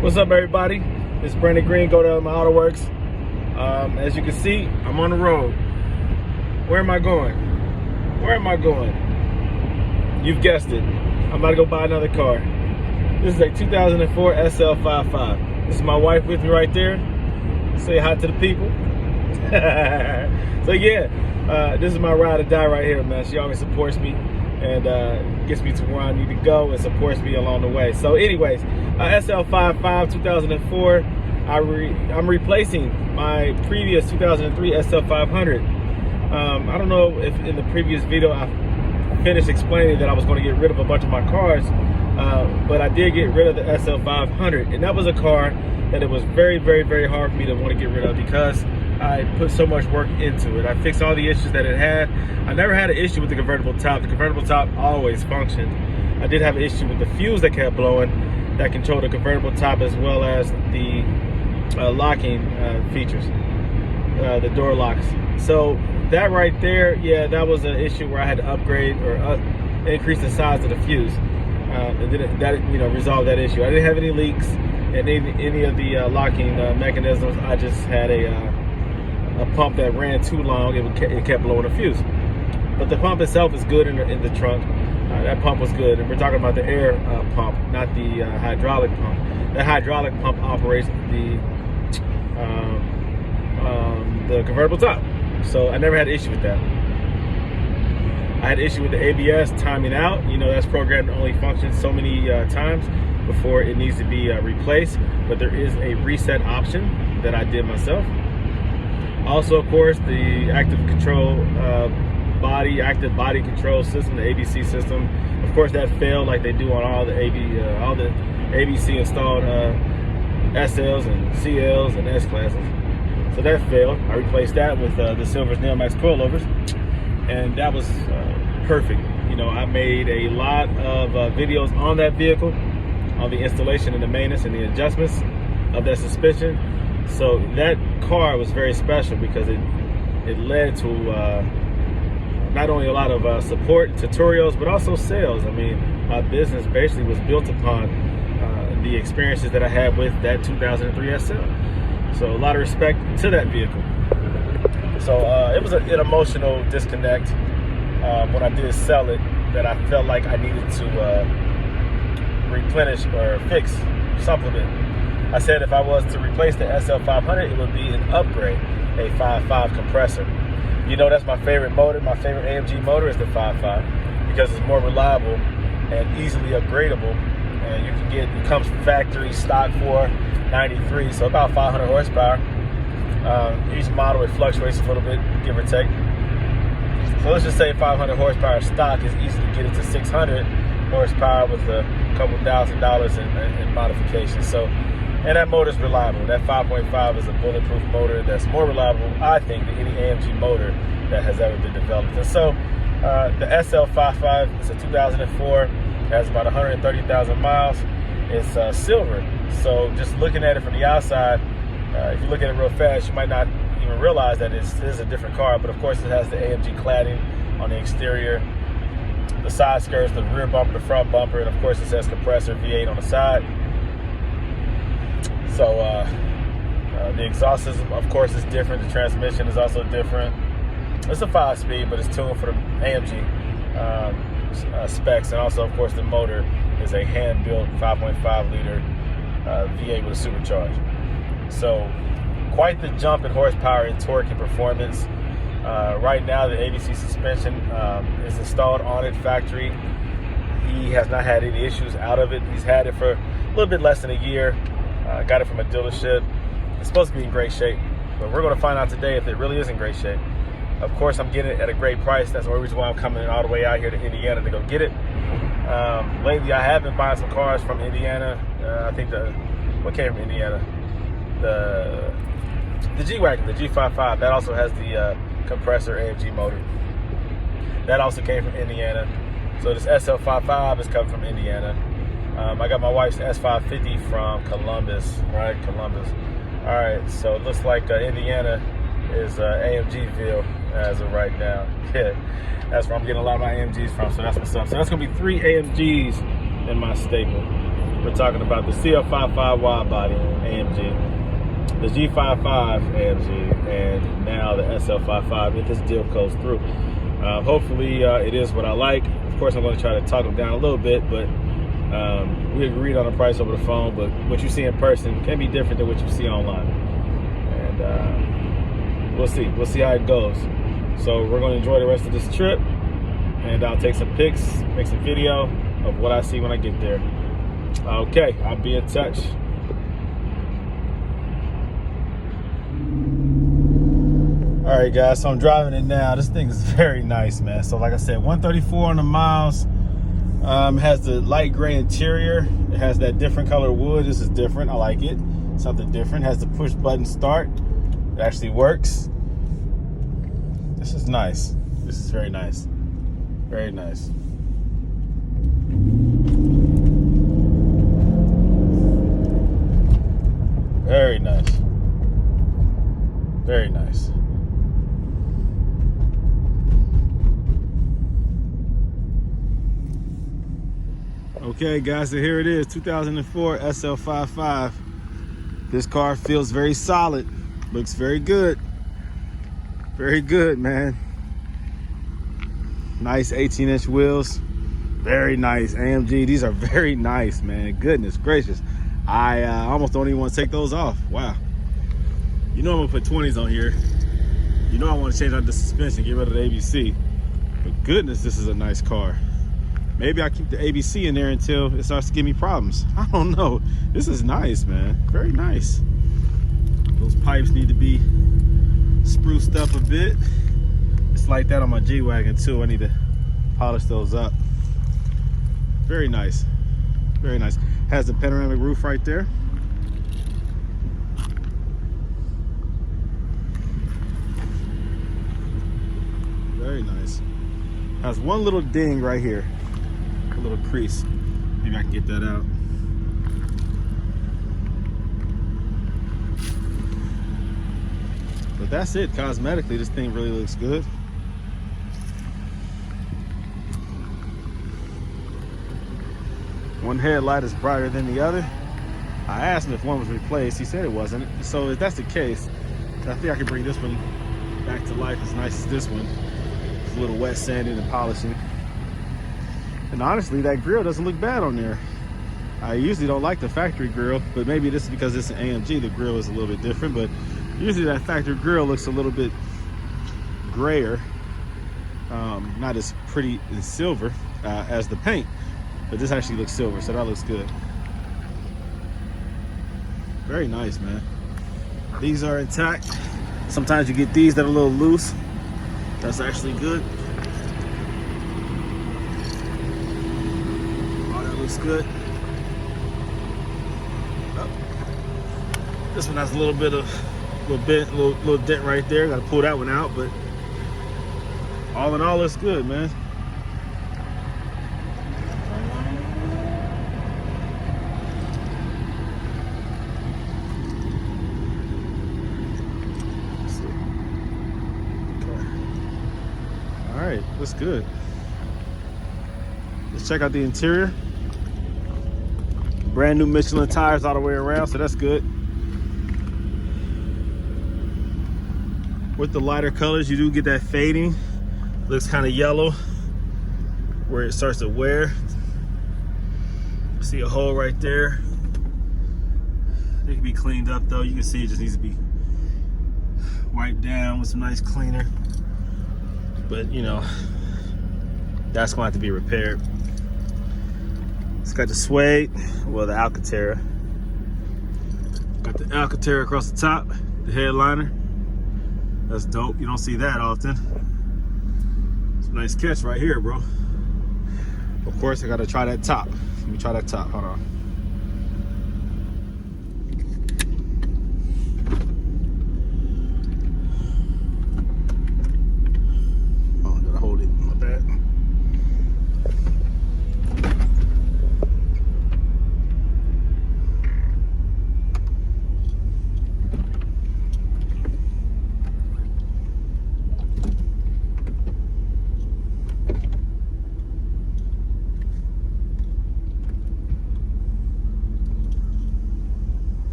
What's up, everybody? It's Brandon Green, go to my Autoworks. As you can see, I'm on the road. Where am I going? Where am I going? You've guessed it. I'm about to go buy another car. This is a 2004 SL55. This is my wife with me right there. Say hi to the people. So yeah, this is my ride or die right here, man. She always supports me and gets me to where I need to go and supports me along the way. So anyways, SL55 2004, I'm replacing my previous 2003 SL500. I don't know if in the previous video I finished explaining that I was going to get rid of a bunch of my cars, but I did get rid of the SL500, and that was a car that it was very, very, very hard for me to want to get rid of because I put so much work into it. I fixed all the issues that it had. I never had an issue with the convertible top. The convertible top always functioned. I did have an issue with the fuse that kept blowing that controlled the convertible top, as well as the locking features, the door locks. So that right there, yeah, that was an issue where I had to upgrade or increase the size of the fuse. And then that, you know, resolved that issue. I didn't have any leaks in any of the locking mechanisms. I just had a pump that ran too long. It kept blowing a fuse. But the pump itself is good in the trunk. That pump was good, and we're talking about the air pump, not the hydraulic pump. The hydraulic pump operates the convertible top. So I never had an issue with that. I had an issue with the ABS timing out. You know, that's programmed to only function so many times before it needs to be replaced. But there is a reset option that I did myself. Also, of course, the active body control system, the ABC system. Of course, that failed like they do on all the ABC installed SLs and CLs and S classes. So that failed. I replaced that with the Silver's Neomax coilovers, and that was perfect. You know, I made a lot of videos on that vehicle, on the installation and the maintenance and the adjustments of that suspension. So that car was very special because it led to not only a lot of support tutorials, but also sales. I mean, my business basically was built upon the experiences that I had with that 2003 SL. So a lot of respect to that vehicle. So it was an emotional disconnect when I did sell it, that I felt like I needed to replenish or fix, supplement. I said if I was to replace the SL500, it would be an upgrade, a 5.5 compressor. You know, that's my favorite motor. My favorite AMG motor is the 5.5 because it's more reliable and easily upgradable. And you can get, it comes factory stock for 93, so about 500 horsepower. Each model, it fluctuates a little bit, give or take. So let's just say 500 horsepower stock is easy to get it to 600 horsepower with a couple $1,000 in modifications. So, and that motor is reliable. That 5.5 is a bulletproof motor that's more reliable, I think, than any AMG motor that has ever been developed. And so the SL55 is a 2004, has about 130,000 miles. It's silver. So just looking at it from the outside, if you look at it real fast, you might not even realize that it is a different car. But of course, it has the AMG cladding on the exterior, the side skirts, the rear bumper, the front bumper, and of course it says compressor V8 on the side. So the exhaust system, of course, is different. The transmission is also different. It's a 5-speed, but it's tuned for the AMG specs. And also, of course, the motor is a hand-built 5.5 liter V8 with a supercharge. So quite the jump in horsepower and torque and performance. Right now, the ABC suspension is installed on it factory. He has not had any issues out of it. He's had it for a little bit less than a year. Got it from a dealership. It's supposed to be in great shape, but we're going to find out today if it really is in great shape. Of course, I'm getting it at a great price. That's the only reason why I'm coming all the way out here to Indiana to go get it. Lately, I have been buying some cars from Indiana. I think what came from Indiana? The G-Wagon, the G55. That also has the compressor AMG motor. That also came from Indiana. So this SL55 is coming from Indiana. I got my wife's S550 from Columbus, right? Columbus. All right, so it looks like Indiana is AMG feel as of right now. Yeah, that's where I'm getting a lot of my AMGs from, so that's what's up. So that's gonna be 3 AMGs in my stable. We're talking about the SL55 wide body AMG, the G55 AMG, and now the SL55 if this deal goes through. Hopefully it is what I like. Of course, I'm going to try to talk them down a little bit, but we agreed on the price over the phone, but what you see in person can be different than what you see online. And we'll see how it goes. So we're going to enjoy the rest of this trip, and I'll take some pics, make some video of what I see when I get there. Okay, I'll be in touch. All right, guys, so I'm driving it now. This thing is very nice, man. So like I said, 134 on the miles. Has the light gray interior. It has that different color wood. This is different. I like it. Something different. Has the push button start. It actually works. This is nice. This is very nice. Very nice. Very nice. Very nice. Okay, guys, so here it is, 2004 SL55. This car feels very solid. Looks very good. Very good, man. Nice 18-inch wheels. Very nice. AMG, these are very nice, man. Goodness gracious. I almost don't even want to take those off. Wow. You know I'm gonna put 20s on here. You know I want to change out the suspension, get rid of the ABC. But goodness, this is a nice car. Maybe I keep the ABC in there until it starts to give me problems. I don't know. This is nice, man. Very nice. Those pipes need to be spruced up a bit. It's like that on my G-Wagon too. I need to polish those up. Very nice. Very nice. Has the panoramic roof right there. Very nice. Has one little ding right here. A little crease. Maybe I can get that out. But that's it. Cosmetically, this thing really looks good. One headlight is brighter than the other. I asked him if one was replaced. He said it wasn't. So if that's the case, I think I can bring this one back to life as nice as this one. It's a little wet sanding and polishing. And honestly, that grill doesn't look bad on there. I usually don't like the factory grill, but maybe this is because it's an AMG, the grill is a little bit different, but usually that factory grill looks a little bit grayer, not as pretty in silver as the paint, but this actually looks silver, so that looks good. Very nice, man. These are intact. Sometimes you get these that are a little loose. That's actually good. Looks good. Oh. This one has a little bit of little dent right there. Got to pull that one out, but all in all, looks good, man. Okay. All right, looks good. Let's check out the interior. Brand new Michelin tires all the way around, so that's good. With the lighter colors, you do get that fading. Looks kind of yellow where it starts to wear. See a hole right there. It can be cleaned up though. You can see it just needs to be wiped down with some nice cleaner. But you know, that's gonna have to be repaired. It's got the suede, well, the Alcantara. Got the Alcantara across the top, the headliner. That's dope. You don't see that often. It's a nice catch right here, bro. Of course, I gotta try that top. Let me try that top. Hold on. Oh, I gotta hold it. My bad.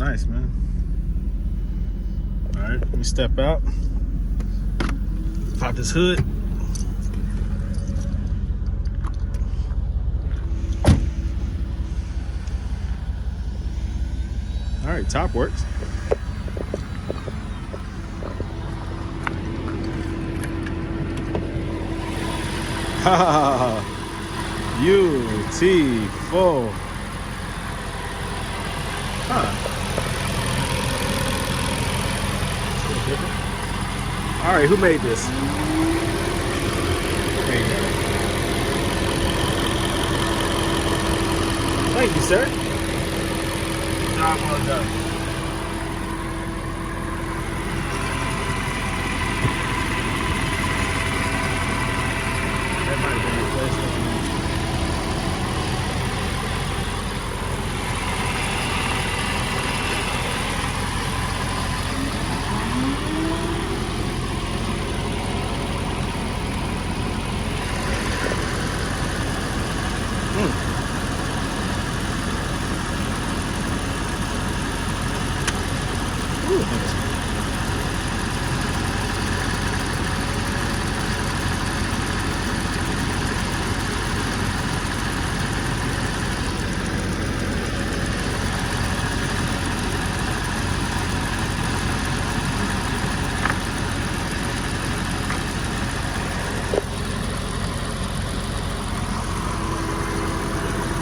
nice, man. All right, let me step out. Pop this hood. All right, top works. Ha! UT4. Huh. All right, who made this? Thank you, sir. Job well done. That might have been replaced.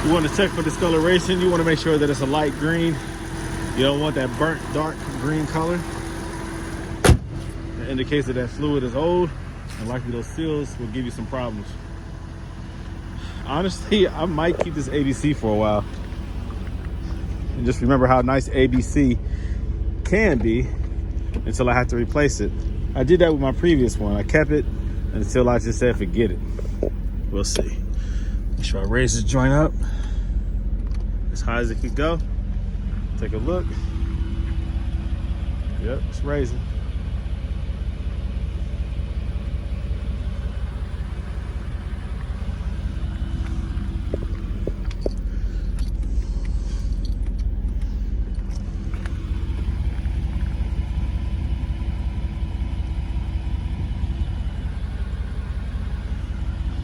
You want to check for discoloration. You want to make sure that it's a light green. You don't want that burnt dark green color. It indicates that that fluid is old, and likely those seals will give you some problems. Honestly, I might keep this ABC for a while. And just remember how nice ABC can be until I have to replace it. I did that with my previous one. I kept it until I just said forget it. We'll see. Make sure I raise this joint up as high as it could go. Take a look. Yep, it's raising.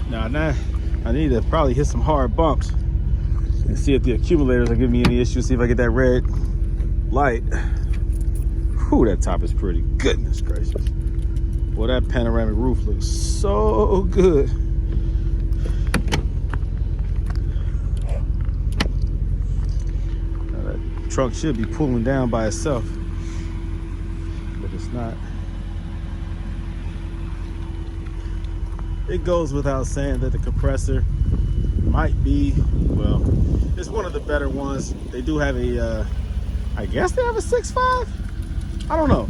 Now I need to probably hit some hard bumps and see if the accumulators are giving me any issues. See if I get that red light. Whew, that top is pretty. Goodness gracious. Boy, that panoramic roof looks so good. Now that truck should be pulling down by itself, but it's not. It goes without saying that the compressor might be, well, it's one of the better ones. They do have a, I guess they have a 6.5? I don't know.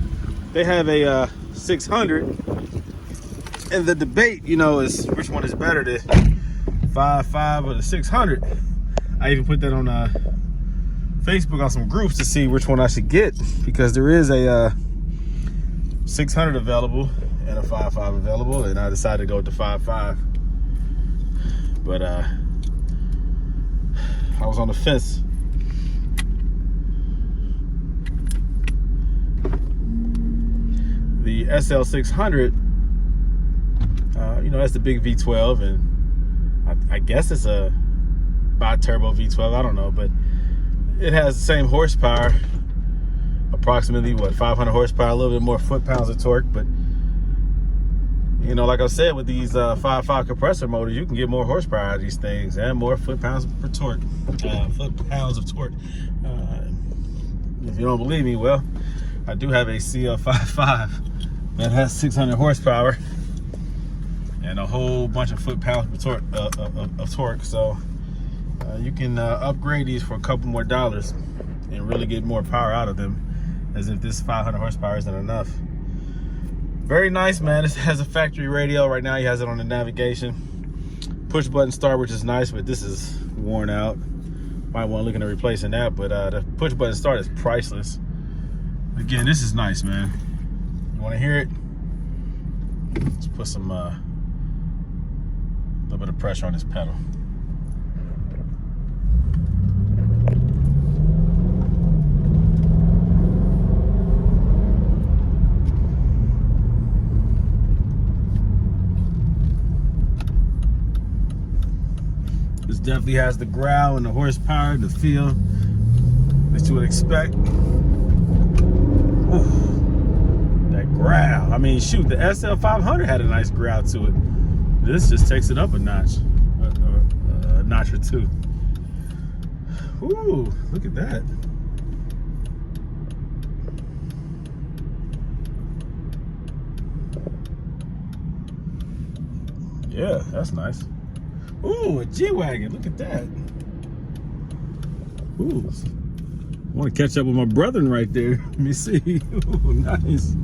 They have a 600. And the debate, you know, is which one is better, the 5.5 or the 600. I even put that on Facebook on some groups to see which one I should get, because there is a 600 available and a 5.5 available, and I decided to go with the 5.5. But I was on the fence. The SL600, you know, that's the big V12, and I guess it's a bi-turbo V12, I don't know, but it has the same horsepower, approximately, what, 500 horsepower, a little bit more foot-pounds of torque, but you know, like I said, with these 5.5 compressor motors, you can get more horsepower out of these things and more foot-pounds per torque, foot-pounds of torque. If you don't believe me, well, I do have a CL55 that has 600 horsepower and a whole bunch of foot-pounds per torque, of torque. So you can upgrade these for a couple more dollars and really get more power out of them, as if this 500 horsepower isn't enough. Very nice, man. This has a factory radio. Right now he has it on the navigation. Push button start, which is nice, but this is worn out. Might want to look into replacing that, but the push button start is priceless. Again, this is nice, man. You want to hear it? Let's put some little bit of pressure on this pedal. definitely has the growl and the horsepower, the feel that you would expect. Ooh, that growl. I mean, shoot, the SL500 had a nice growl to it. This just takes it up a notch, a notch or two. Ooh, look at that. Yeah, that's nice. Ooh, a G-Wagon, look at that. Ooh, I want to catch up with my brethren right there. Let me see. Ooh, nice.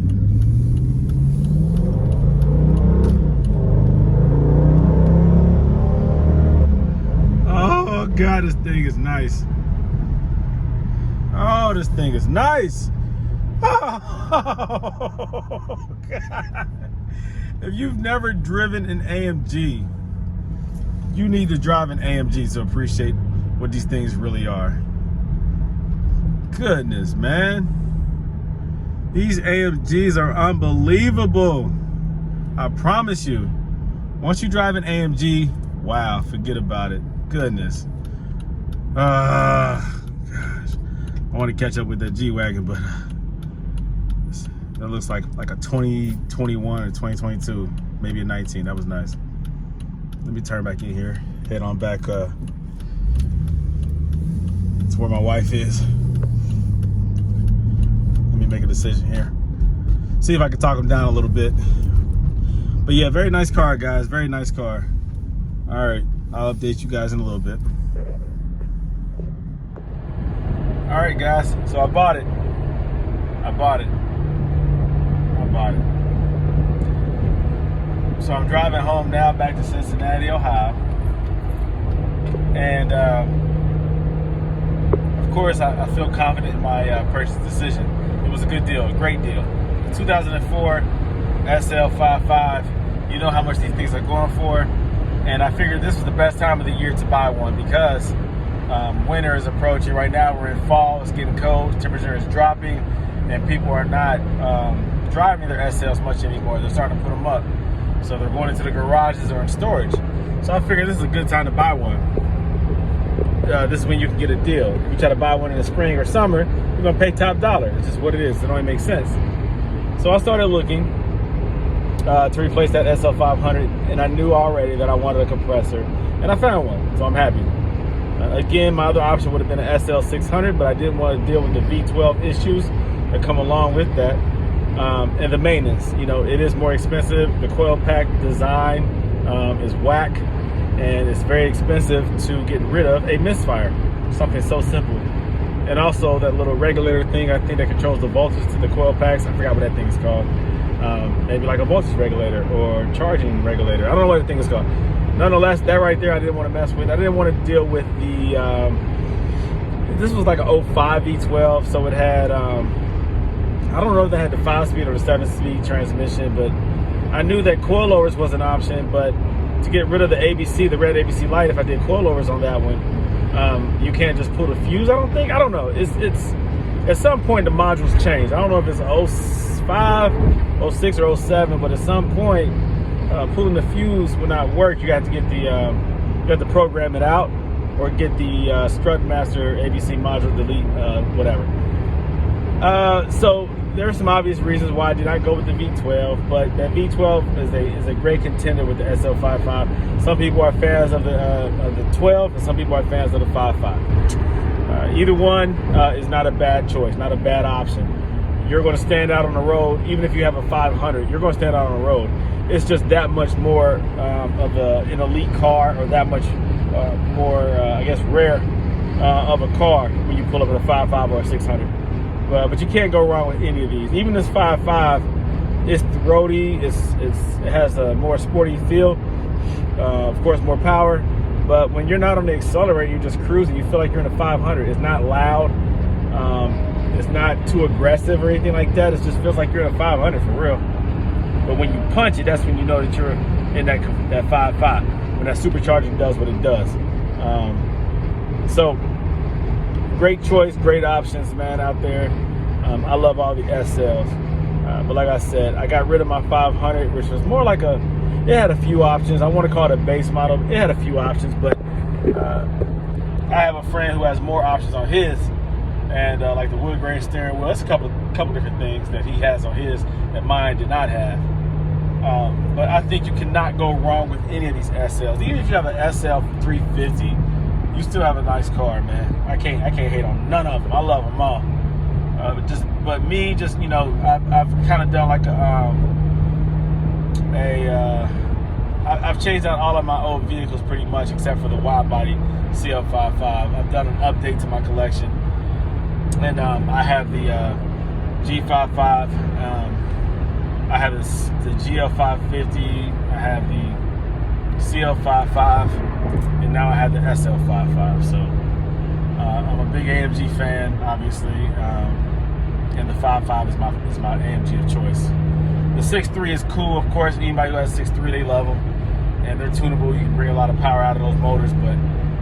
Oh God, this thing is nice. Oh, this thing is nice. Oh, God. If you've never driven an AMG, you need to drive an AMG to appreciate what these things really are. Goodness, man. These AMGs are unbelievable. I promise you. Once you drive an AMG, wow, forget about it. Goodness. Gosh. I want to catch up with that G-Wagon, but that looks like a 2021 or 2022, maybe a 19. That was nice. Let me turn back in here, head on back to where my wife is. Let me make a decision here. See if I can talk him down a little bit. But yeah, very nice car, guys. Very nice car. All right, I'll update you guys in a little bit. All right, guys. So I bought it. So I'm driving home now, back to Cincinnati, Ohio. And of course, I feel confident in my purchase decision. It was a good deal, a great deal. 2004 SL55. You know how much these things are going for. And I figured this was the best time of the year to buy one because winter is approaching. Right now we're in fall, it's getting cold, temperature is dropping, and people are not driving their SLs much anymore. They're starting to put them up. So they're going into the garages or in storage. So I figured this is a good time to buy one. This is when you can get a deal. If you try to buy one in the spring or summer, you're gonna pay top dollar. It's just what it is. It only makes sense. So I started looking to replace that SL500, and I knew already that I wanted a compressor, and I found one, so I'm happy. Again, my other option would have been an SL600, but I didn't want to deal with the V12 issues that come along with that. And the maintenance, you know, it is more expensive. The coil pack design is whack, and it's very expensive to get rid of a misfire, something so simple. And also that little regulator thing, I think that controls the voltage to the coil packs. I forgot what that thing is called. Maybe like a voltage regulator or charging regulator. I don't know what the thing is called. Nonetheless, that right there I didn't want to mess with. I didn't want to deal with the, this was like an 05 V12, so it had, I don't know if they had the 5-speed or the 7-speed transmission, but I knew that coilovers was an option. But to get rid of the ABC, the red ABC light, if I did coilovers on that one, you can't just pull the fuse, I don't think. I don't know. It's at some point the modules change. I don't know if it's 05, 06, or 07, but at some point pulling the fuse will not work. You have to get the you have to program it out or get the Strutmaster ABC module delete, whatever. So there are some obvious reasons why I did not go with the V12, but that V12 is a great contender with the SL55. Some people are fans of the 12, and some people are fans of the 55. Either one is not a bad choice, not a bad option. You're going to stand out on the road, even if you have a 500. You're going to stand out on the road. It's just that much more of an elite car, or that much more, I guess, rare of a car when you pull up in a 55 or a 600. But you can't go wrong with any of these. Even this 55, it's roady. It has a more sporty feel. Of course, more power. But when you're not on the accelerator, you're just cruising. You feel like you're in a 500. It's not loud. It's not too aggressive or anything like that. It just feels like you're in a 500 for real. But when you punch it, that's when you know that you're in that 5.5. When that supercharging does what it does. So great choice, great options, man, out there. I love all the SLs. But like I said, I got rid of my 500, which was more like it had a few options. I want to call it a base model. It had a few options, but I have a friend who has more options on his, and like the wood grain steering wheel. That's a couple different things that he has on his that mine did not have. But I think you cannot go wrong with any of these SLs. Even if you have an SL350, you still have a nice car, man. I can't hate on none of them. I love them all. But me, you know, I've kind of done like I've changed out all of my old vehicles pretty much, except for the wide body SL55. I've done an update to my collection, and I have the G55. I have the GL550. I have the CL55, and now I have the SL55. So I'm a big AMG fan, obviously, and the 55 is my AMG of choice. The 6.3 is cool, of course. Anybody who has 6.3, they love them, and they're tunable. You can bring a lot of power out of those motors, but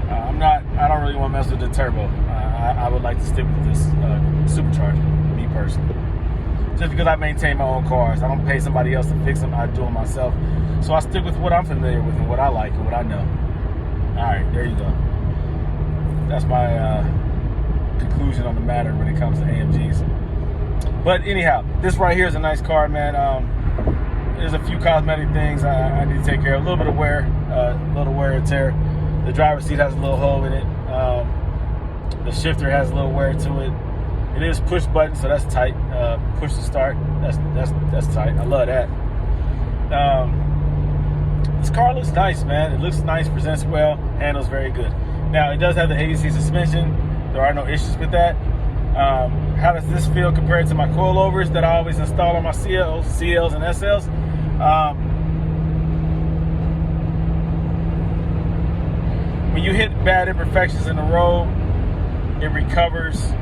I don't really want to mess with the turbo. I would like to stick with this supercharger, me personally. Just because I maintain my own cars. I don't pay somebody else to fix them. I do them myself. So I stick with what I'm familiar with and what I like and what I know. All right, there you go. That's my conclusion on the matter when it comes to AMGs. But anyhow, this right here is a nice car, man. There's a few cosmetic things I need to take care of. A little bit of wear, and tear. The driver's seat has a little hole in it. The shifter has a little wear to it. It is push button, so that's tight. Push to start, that's tight. I love that. This car looks nice, man. It looks nice, presents well, handles very good. Now, it does have the ABC suspension. There are no issues with that. How does this feel compared to my coilovers that I always install on my CLs and SLs? When you hit bad imperfections in the road, it recovers.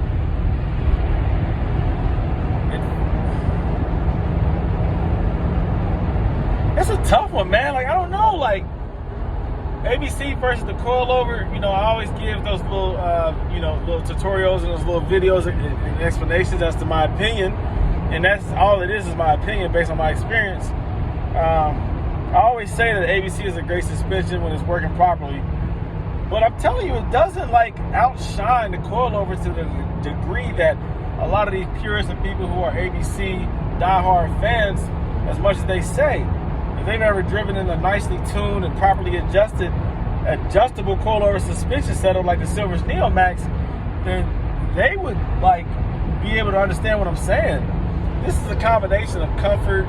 It's a tough one, man. Like, I don't know, like ABC versus the coilover. You know, I always give those little, little tutorials and those little videos and explanations as to my opinion, and that's all it is my opinion based on my experience. I always say that ABC is a great suspension when it's working properly, but I'm telling you, it doesn't like outshine the coilover to the degree that a lot of these purists and people who are ABC diehard fans, as much as they say. If they've ever driven in a nicely tuned and properly adjustable coilover suspension setup like the Silver's Neo Max, then they would like be able to understand what I'm saying. This is a combination of comfort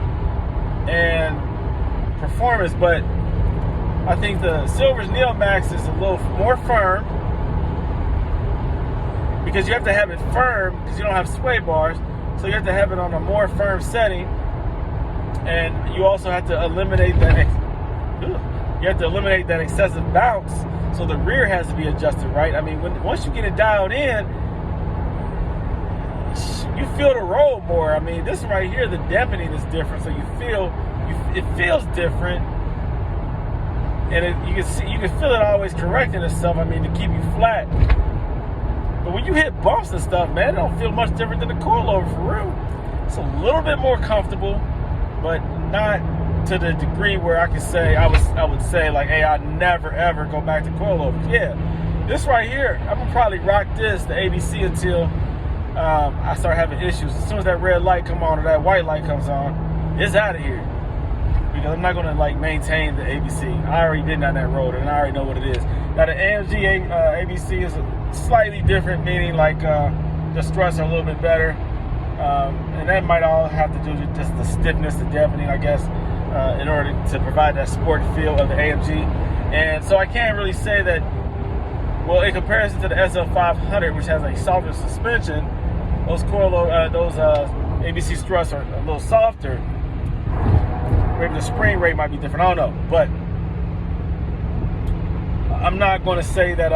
and performance, but I think the Silver's Neo Max is a little more firm because you have to have it firm because you don't have sway bars, so you have to have it on a more firm setting. And you also have to eliminate that. Excessive bounce, so the rear has to be adjusted right. I mean, once you get it dialed in, you feel the road more. I mean, this right here, the dampening is different, so it feels different, and you can feel it always correcting itself. I mean, to keep you flat. But when you hit bumps and stuff, man, it don't feel much different than the coilover for real. It's a little bit more comfortable, but not to the degree where I could say I would say like, hey, I'd never ever go back to coilovers. Yeah, this right here, I'm gonna probably rock this, the ABC, until I start having issues. As soon as that red light come on or that white light comes on, it's out of here. Because I'm not gonna like maintain the ABC. I already been down that road and I already know what it is. Now the AMG ABC is slightly different, meaning like the struts are a little bit better. And that might all have to do with just the stiffness, the dampening, I guess, in order to provide that sport feel of the AMG. And so I can't really say that, well, in comparison to the SL500, which has a softer suspension, those ABC struts are a little softer. Maybe the spring rate might be different, I don't know. But I'm not going to say that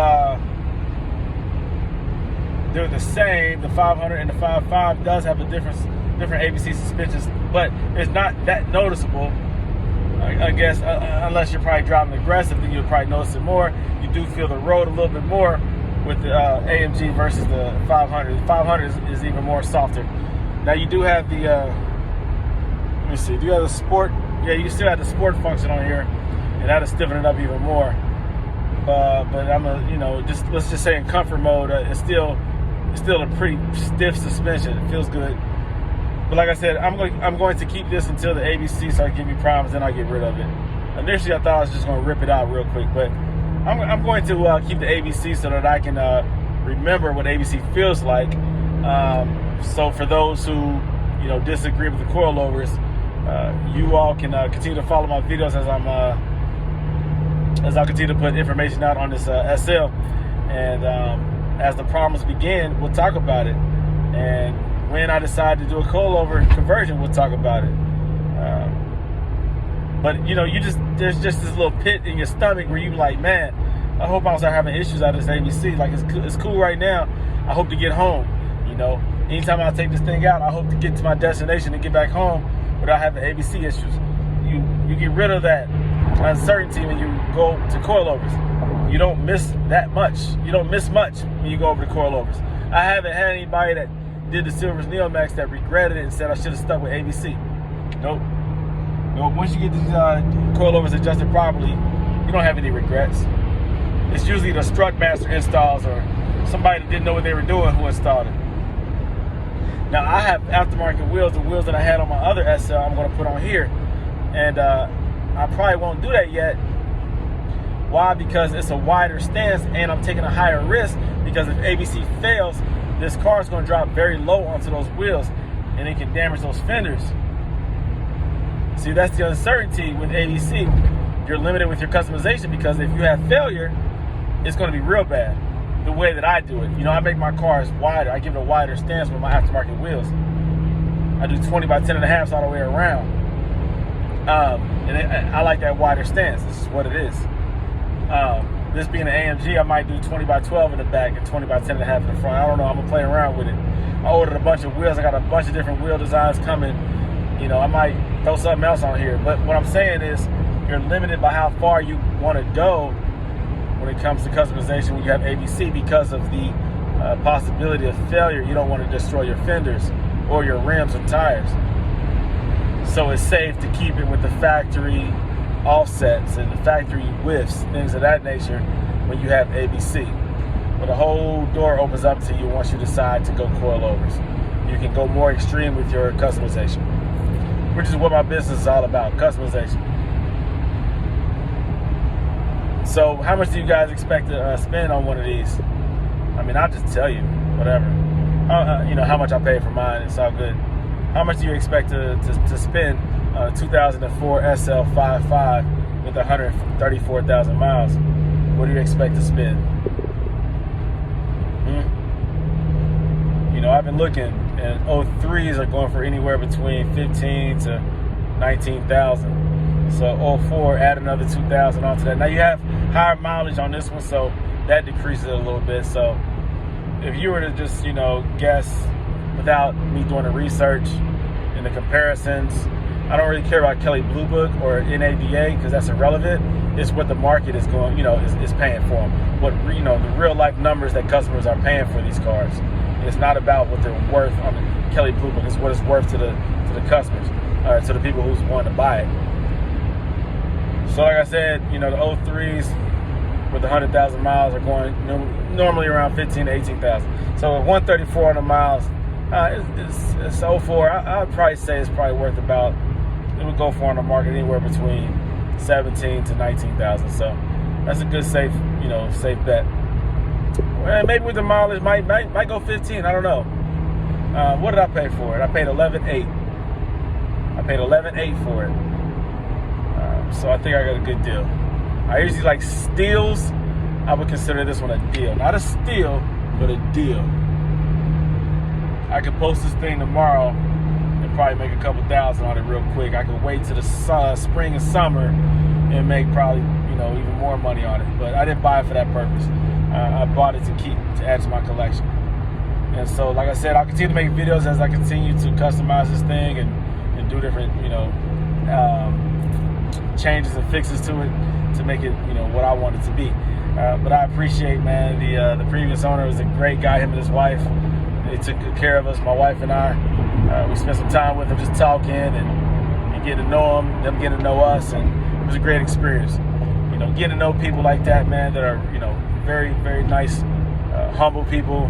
they're the same. The 500 and the 55 does have a different ABC suspensions, but it's not that noticeable. I guess unless you're probably driving aggressive, then you'll probably notice it more. You do feel the road a little bit more with the AMG versus the 500. The 500 is even more softer. Now you do have the let me see. Do you have the sport? Yeah, you still have the sport function on here, and that'll stiffen it up even more. but I'm let's just say in comfort mode, it's still a pretty stiff suspension. It feels good. But like I said, I'm going to keep this until the ABC starts giving me problems, then I'll get rid of it. Initially, I thought I was just going to rip it out real quick, but I'm going to keep the ABC so that I can remember what ABC feels like. So for those who disagree with the coilovers, you all can continue to follow my videos as I continue to put information out on this SL, and as the problems begin, we'll talk about it. And when I decide to do a coilover conversion, we'll talk about it. But there's just this little pit in your stomach where you like, man, I hope I don't start having issues out of this ABC. Like it's cool right now. I hope to get home. Anytime I take this thing out, I hope to get to my destination and get back home without having ABC issues. You get rid of that uncertainty when you go to coilovers. You don't miss that much. You don't miss much when you go over to coilovers. I haven't had anybody that did the Silver's Neomax that regretted it and said I should have stuck with ABC. Nope. Once you get these coilovers adjusted properly, you don't have any regrets. It's usually the strut master installs or somebody that didn't know what they were doing who installed it. Now I have aftermarket wheels, the wheels that I had on my other SL I'm going to put on here, and I probably won't do that yet. Why? Because it's a wider stance and I'm taking a higher risk, because if ABC fails, this car is going to drop very low onto those wheels and it can damage those fenders. See, that's the uncertainty with ABC. You're limited with your customization, because if you have failure, it's going to be real bad. The way that I do it, I make my cars wider. I give it a wider stance with my aftermarket wheels. I do 20 by 10.5 all the way around. And I like that wider stance. This is what it is. This being an AMG, I might do 20 by 12 in the back and 20 by 10.5 in the front. I don't know. I'm gonna play around with it. I ordered a bunch of wheels. I got a bunch of different wheel designs coming. I might throw something else on here. But what I'm saying is, you're limited by how far you want to go when it comes to customization when you have ABC, because of the possibility of failure. You don't want to destroy your fenders or your rims and tires. So it's safe to keep it with the factory offsets and the factory widths, things of that nature, when you have ABC. But the whole door opens up to you once you decide to go coilovers. You can go more extreme with your customization, which is what my business is all about, customization. So how much do you guys expect to spend on one of these? I mean, I'll just tell you, whatever. How much I paid for mine, it's all good. How much do you expect to spend on a 2004 SL55 with 134,000 miles? What do you expect to spend? I've been looking, and 03s are going for anywhere between 15 to 19,000. So 04, add another 2,000 onto that. Now you have higher mileage on this one, so that decreases it a little bit. So if you were to just, guess without me doing the research and the comparisons, I don't really care about Kelley Blue Book or NADA, because that's irrelevant. It's what the market is going, is paying for them. What, the real life numbers that customers are paying for these cars. It's not about what they're worth on the Kelley Blue Book. It's what it's worth to the customers, to the people who's wanting to buy it. So like I said, the 03s with 100,000 miles are going normally around 15 to 18,000. So with 134 miles, it's 04. I'd probably say it's probably worth about, it would go for on the market anywhere between 17 to 19,000. So that's a good safe bet. Well, maybe with the mileage might go 15. I don't know. What did I pay for it? I paid $11,800. I paid $11,800 for it. So I think I got a good deal. I usually like steals. I would consider this one a deal. Not a steal, but a deal. I could post this thing tomorrow and probably make a couple thousand on it real quick. I could wait till the spring and summer and make probably even more money on it. But I didn't buy it for that purpose. I bought it to add to my collection. And so, like I said, I'll continue to make videos as I continue to customize this thing and do different changes and fixes to it to make it what I want it to be. But I appreciate, man, the previous owner was a great guy, him and his wife. They took good care of us, my wife and I. We spent some time with them just talking and getting to know them getting to know us, and it was a great experience. you know, getting to know people like that, man, that are, you know, very, very nice, humble people,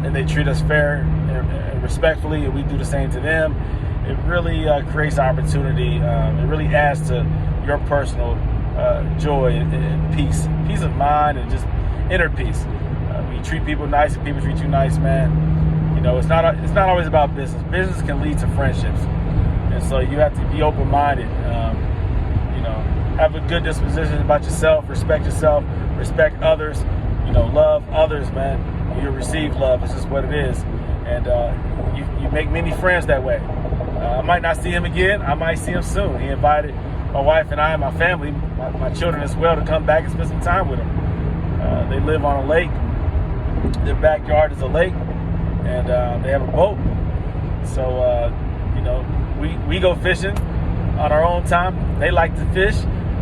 and they treat us fair and respectfully, and we do the same to them. It really creates opportunity. It really adds to your personal joy and peace of mind, and just inner peace. When you treat people nice and people treat you nice, man, you know, it's not always about business. Business can lead to friendships, and so you have to be open-minded. You know, have a good disposition about yourself, respect others. You know, love others, man. You'll receive love. It's just what it is, and you make many friends that way. I might not see him again. I might see him soon. He invited my wife and I and my family, my children as well, to come back and spend some time with him. They live on a lake. Their backyard is a lake, and they have a boat. So, you know, we go fishing on our own time. They like to fish.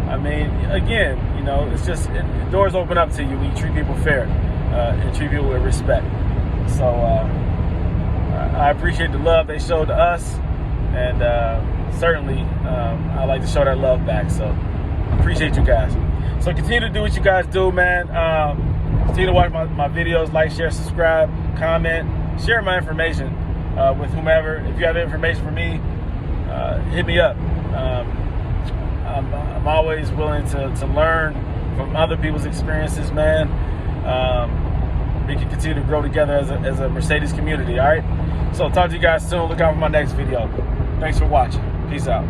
I mean, again, you know, it's just, doors open up to you when you treat people fair and treat people with respect. So I appreciate the love they showed to us, and certainly I like to show that love back. So appreciate you guys. So continue to do what you guys do, man. Continue to watch my videos, like, share, subscribe, comment, share my information with whomever. If you have information for me, hit me up. I'm always willing to learn from other people's experiences, man. We can continue to grow together as a Mercedes community, all right? So talk to you guys soon. Look out for my next video. Thanks for watching. Peace out.